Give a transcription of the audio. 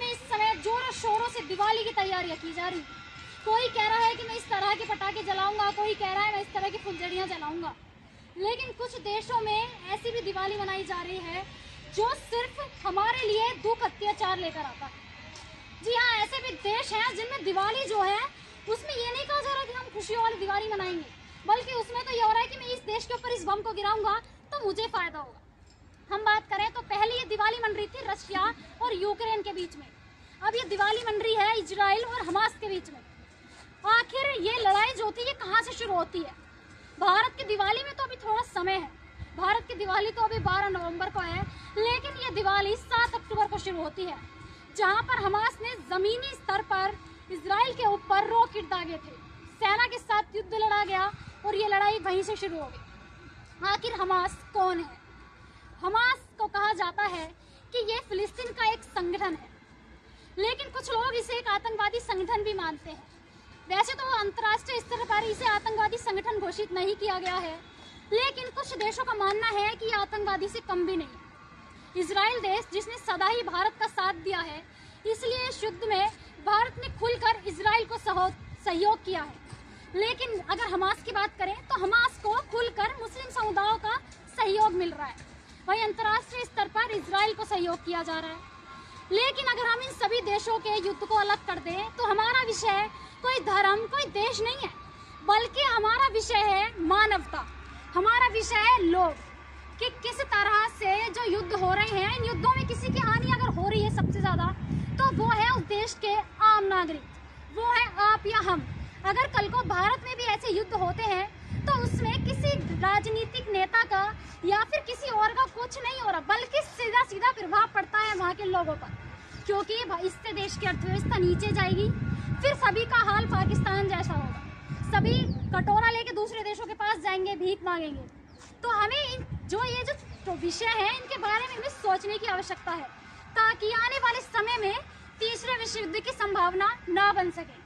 में इस समय जोरों शोरों से दिवाली की तैयारियां की जा रही। कोई कह रहा है कि मैं इस तरह के पटाखे जलाऊंगा, कोई कह रहा है मैं इस तरह की फुलझड़ियां जलाऊंगा। लेकिन कुछ देशों में ऐसी भी दिवाली मनाई जा रही है जो सिर्फ हमारे लिए दुख अत्याचार लेकर आता है। जी हाँ, ऐसे भी देश हैं जिनमें दिवाली जो है उसमें ये नहीं कहा जा रहा कि हम खुशियों वाली दिवाली मनाएंगे, बल्कि उसमें तो ये हो रहा है कि मैं इस देश के ऊपर इस बम को गिराऊंगा तो मुझे फायदा होगा। हम बात करें तो पहले ये दिवाली मन रही थी रशिया और यूक्रेन के बीच में, अब ये दिवाली मन रही है इजराइल और हमास के बीच में। आखिर ये लड़ाई जो थी ये कहाँ से शुरू होती है? भारत की दिवाली में तो अभी थोड़ा समय है, भारत की दिवाली तो अभी 12 नवंबर को है, लेकिन ये दिवाली 7 अक्टूबर को शुरू होती है, जहां पर हमास ने जमीनी स्तर पर इजराइल के ऊपर रॉकेट दागे थे। सेना के साथ युद्ध लड़ा गया और ये लड़ाई वहीं से शुरू हो गई। आखिर हमास कौन है? हमास को कहा जाता है कि ये फिलिस्तीन का एक संगठन है, लेकिन कुछ लोग इसे एक आतंकवादी संगठन भी मानते हैं। वैसे तो अंतर्राष्ट्रीय स्तर पर इसे आतंकवादी संगठन घोषित नहीं किया गया है, लेकिन कुछ देशों का मानना है कि ये आतंकवादी से कम भी नहीं। इजराइल देश जिसने सदा ही भारत का साथ दिया है, इसलिए इस युद्ध में भारत ने खुलकर इजराइल को सहयोग किया है। लेकिन अगर हमास की बात करें तो हमास को खुलकर मुस्लिम समुदायों का सहयोग मिल रहा है, वही अंतर्राष्ट्रीय स्तर पर इजराइल को सहयोग किया जा रहा है। लेकिन अगर हम इन सभी देशों के युद्ध को अलग कर दें तो हमारा विषय कोई धर्म, कोई देश नहीं है, बल्कि हमारा विषय है मानवता। हमारा विषय है लोग, कि किस तरह से जो युद्ध हो रहे हैं, इन युद्धों में किसी की हानि अगर हो रही है सबसे ज्यादा, तो वो है उस देश के आम नागरिक, वो है आप या हम। अगर कल को भारत में भी ऐसे युद्ध होते हैं तो उसमें किसी राजनीतिक नेता का या फिर किसी और का कुछ नहीं हो रहा, बल्कि सीधा सीधा प्रभाव पड़ता है वहाँ के लोगों पर, क्योंकि इससे देश की अर्थव्यवस्था नीचे जाएगी। फिर सभी का हाल पाकिस्तान जैसा होगा, सभी कटोरा लेके दूसरे देशों के पास जाएंगे, भीख मांगेंगे। तो हमें जो विषय है इनके बारे में हमें सोचने की आवश्यकता है, ताकि आने वाले समय में तीसरे विश्व युद्ध की संभावना ना बन सके।